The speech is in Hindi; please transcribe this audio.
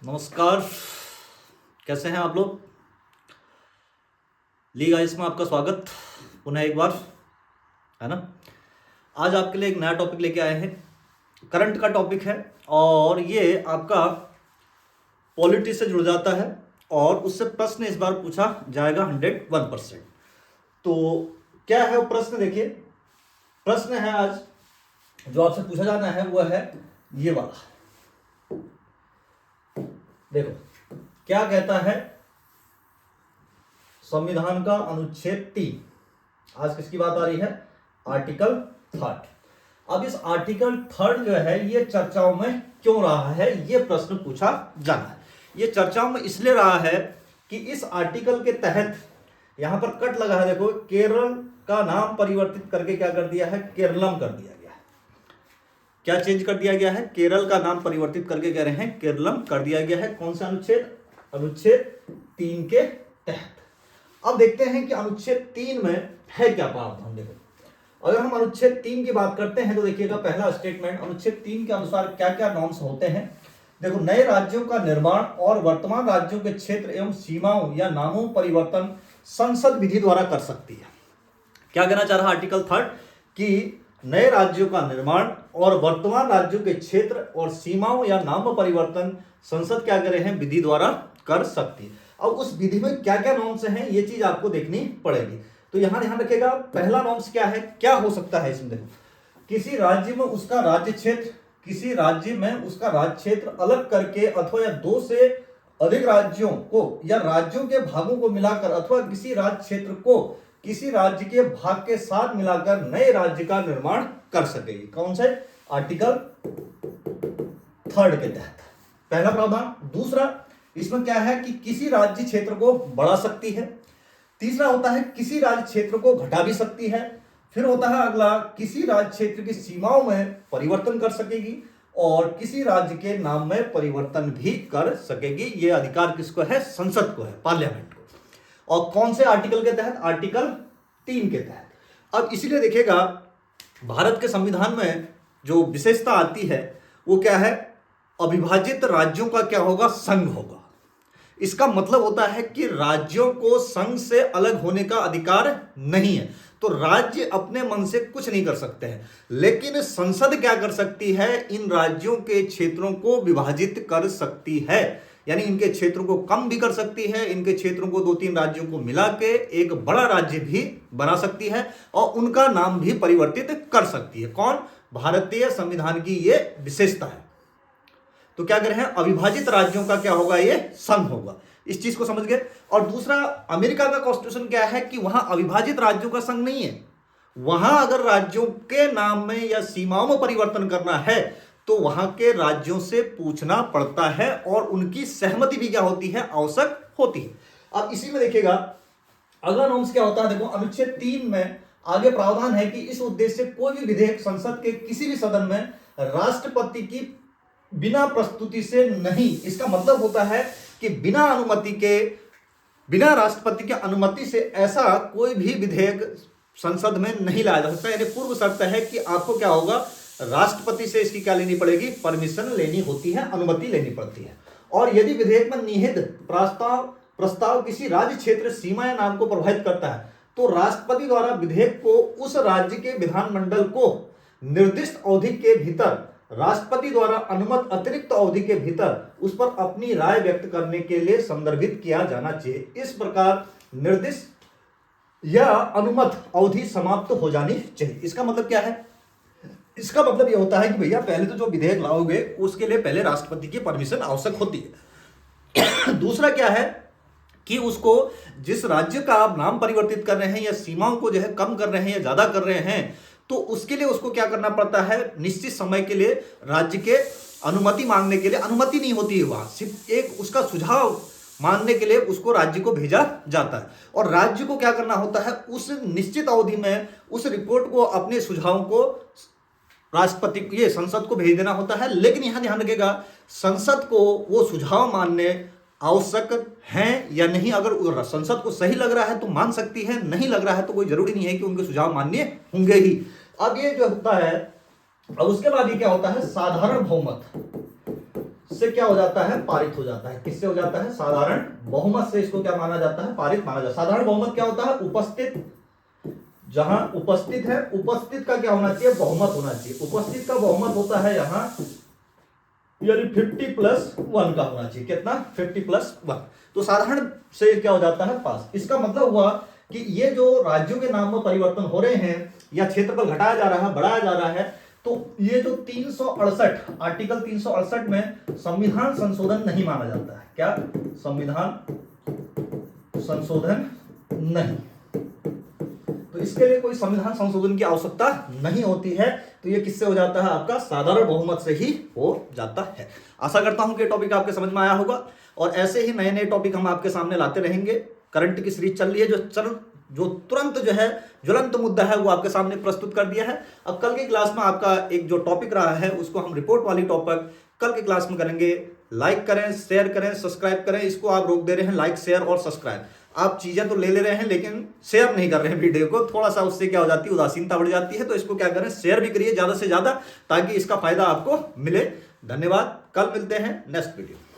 नमस्कार। कैसे हैं आप लोग? ली गाइस में आपका स्वागत पुनः एक बार, है ना। आज आपके लिए एक नया टॉपिक लेके आए हैं। करंट का टॉपिक है और ये आपका पॉलिटिक्स से जुड़ जाता है और उससे प्रश्न इस बार पूछा जाएगा 101%। तो क्या है वो प्रश्न? देखिए, प्रश्न है आज जो आपसे पूछा जाना है वो है ये वाला। देखो क्या कहता है संविधान का अनुच्छेद 3। आज किसकी बात आ रही है? आर्टिकल 3। अब इस आर्टिकल 3 जो है ये चर्चाओं में क्यों रहा है, ये प्रश्न पूछा जाना है। ये चर्चाओं में इसलिए रहा है कि इस आर्टिकल के तहत यहां पर कट लगा है। देखो, केरल का नाम परिवर्तित करके क्या कर दिया है? केरलम कर दिया गया है। क्या चेंज कर दिया गया है? केरल का नाम परिवर्तित करके कह रहे हैं केरलम कर दिया गया है। कौन सा अनुच्छेद? अनुच्छेद 3 के तहत। अब देखते हैं कि अनुच्छेद 3 में है क्या प्रावधान। देखो, अगर हम अनुच्छेद 3 की बात करते हैं तो देखिएगा पहला स्टेटमेंट अनुच्छेद 3 के अनुसार क्या क्या नॉर्म्स होते हैं। देखो, नए राज्यों का निर्माण और वर्तमान राज्यों के क्षेत्र एवं सीमाओं या नामों परिवर्तन संसद विधि द्वारा कर सकती है। क्या कहना चाह रहा है आर्टिकल 3? कि नए राज्यों का निर्माण और वर्तमान राज्यों के क्षेत्र और सीमाओं या नाम परिवर्तन संसद क्या करे हैं? विधि द्वारा कर सकती है। अब उस विधि में क्या क्या नॉर्म्स हैं ये चीज आपको देखनी पड़ेगी। तो यहां ध्यान रखिएगा, पहला नॉर्म्स क्या है, क्या हो सकता है इसमें। देखो, किसी राज्य में उसका राज्य क्षेत्र, किसी राज्य में उसका राज्य क्षेत्र अलग करके अथवा या 2 से अधिक राज्यों को या राज्यों के भागों को मिलाकर अथवा किसी राज्य क्षेत्र को किसी राज्य के भाग के साथ मिलाकर नए राज्य का निर्माण कर सकेगी। कौन से? आर्टिकल 3 के तहत पहला प्रावधान। दूसरा, इसमें क्या है कि किसी राज्य क्षेत्र को बढ़ा सकती है। तीसरा होता है किसी राज्य क्षेत्र को घटा भी सकती है। फिर होता है अगला, किसी राज्य क्षेत्र की सीमाओं में परिवर्तन कर सकेगी और किसी राज्य के नाम में परिवर्तन भी कर सकेगी। यह अधिकार किसको है? संसद को है, पार्लियामेंट को। और कौन से आर्टिकल के तहत? आर्टिकल 3 के तहत। अब इसीलिए देखिएगा भारत के संविधान में जो विशेषता आती है वो क्या है? अविभाजित राज्यों का क्या होगा? संघ होगा। इसका मतलब होता है कि राज्यों को संघ से अलग होने का अधिकार नहीं है। तो राज्य अपने मन से कुछ नहीं कर सकते हैं, लेकिन संसद क्या कर सकती है? इन राज्यों के क्षेत्रों को विभाजित कर सकती है। यानी इनके क्षेत्रों को कम भी कर सकती है, इनके क्षेत्रों को 2-3 राज्यों को मिला के एक बड़ा राज्य भी बना सकती है और उनका नाम भी परिवर्तित कर सकती है। कौन? भारतीय संविधान की यह विशेषता है। तो क्या करें? अविभाजित राज्यों का क्या होगा? ये संघ होगा। इस चीज को समझ गए। और दूसरा, अमेरिका का कॉन्स्टिट्यूशन क्या है कि वहां अविभाजित राज्यों का संघ नहीं है। वहां अगर राज्यों के नाम में या सीमाओं में परिवर्तन करना है तो वहां के राज्यों से पूछना पड़ता है और उनकी सहमति भी क्या होती है? आवश्यक होती है। अब इसी में देखिएगा अगला नॉर्म्स क्या होता है। देखो, अनुच्छेद 3 में आगे प्रावधान है कि इस उद्देश्य से कोई भी विधेयक संसद के किसी भी सदन में राष्ट्रपति की बिना प्रस्तुति से नहीं। इसका मतलब होता है कि बिना राष्ट्रपति के अनुमति से ऐसा कोई भी विधेयक संसद में नहीं लाया जा सकता। यानी पूर्व शर्त है कि आपको क्या होगा? राष्ट्रपति से इसकी क्या लेनी पड़ेगी? परमिशन लेनी होती है, अनुमति लेनी पड़ती है। और यदि विधेयक में निहित प्रस्ताव किसी राज्य क्षेत्र, सीमा या नाम को प्रभावित करता है तो राष्ट्रपति द्वारा विधेयक को उस राज्य के विधानमंडल को निर्दिष्ट अवधि के भीतर राष्ट्रपति द्वारा अनुमत अतिरिक्त अवधि के भीतर उस पर अपनी राय व्यक्त करने के लिए संदर्भित किया जाना चाहिए। इस प्रकार निर्दिष्ट या अनुमत अवधि समाप्त हो जानी चाहिए। इसका मतलब क्या है? इसका मतलब यह होता है कि भैया पहले तो जो विधेयक लाओगे उसके लिए पहले राष्ट्रपति की परमिशन आवश्यक होती है। दूसरा क्या है कि उसको जिस राज्य का आप नाम परिवर्तित कर रहे हैं या सीमाओं को जो है कम कर रहे हैं या ज्यादा कर रहे हैं तो उसके लिए उसको क्या करना पड़ता है? निश्चित समय के लिए राज्य के अनुमति मांगने के लिए अनुमति नहीं होती है वहां, सिर्फ एक उसका सुझाव मानने के लिए उसको राज्य को भेजा जाता है। और राज्य को क्या करना होता है? उस निश्चित अवधि में उस रिपोर्ट को, अपने सुझावों को राष्ट्रपति ये संसद को भेज देना होता है। लेकिन यहां ध्यान रखिएगा, संसद को वो सुझाव मानने आवश्यक हैं या नहीं। अगर संसद को सही लग रहा है तो मान सकती है, नहीं लग रहा है तो कोई जरूरी नहीं है कि उनके सुझाव मान्य होंगे ही। अब ये जो होता है, अब उसके बाद ये क्या होता है? साधारण बहुमत। से क्या हो जाता है, पारित हो जाता है। किससे हो जाता है, साधारण बहुमत से इसको क्या माना जाता है, पारित माना जाता है। साधारण बहुमत क्या होता है, उपस्थित, जहां उपस्थित है, उपस्थित का क्या होना चाहिए, बहुमत होना चाहिए। उपस्थित का बहुमत होता है यहां यानी 50+1 का होना चाहिए। कितना, 50+1। तो साधारण से क्या हो जाता है, पास। इसका मतलब हुआ कि ये जो राज्यों के नाम में परिवर्तन हो रहे हैं या क्षेत्रफल घटाया जा रहा है, बढ़ाया जा रहा है, तो ये जो 368 आर्टिकल 368 में संविधान संशोधन नहीं माना जाता है। क्या, संविधान संशोधन नहीं, तो इसके लिए कोई संविधान संशोधन की आवश्यकता नहीं होती है। तो ये किससे हो जाता है, आपका साधारण बहुमत से ही हो जाता है। आशा करता हूं कि टॉपिक आपके समझ में आया होगा और ऐसे ही नए नए टॉपिक हम आपके सामने लाते रहेंगे। करंट की सीरीज चल रही है, जो तुरंत जो है ज्वलंत मुद्दा है वो आपके सामने प्रस्तुत कर दिया है। अब कल की क्लास में आपका एक जो टॉपिक रहा है उसको हम रिपोर्ट वाली टॉपिक कल की क्लास में करेंगे। लाइक करें, शेयर करें, सब्सक्राइब करें। इसको आप रोक दे रहे हैं, लाइक शेयर और सब्सक्राइब। आप चीजें तो ले रहे हैं लेकिन शेयर नहीं कर रहे हैं वीडियो को। थोड़ा सा उससे क्या हो जाती है, उदासीनता बढ़ जाती है। तो इसको क्या करें, शेयर भी करिए ज्यादा से ज्यादा, ताकि इसका फायदा आपको मिले। धन्यवाद, कल मिलते हैं नेक्स्ट वीडियो।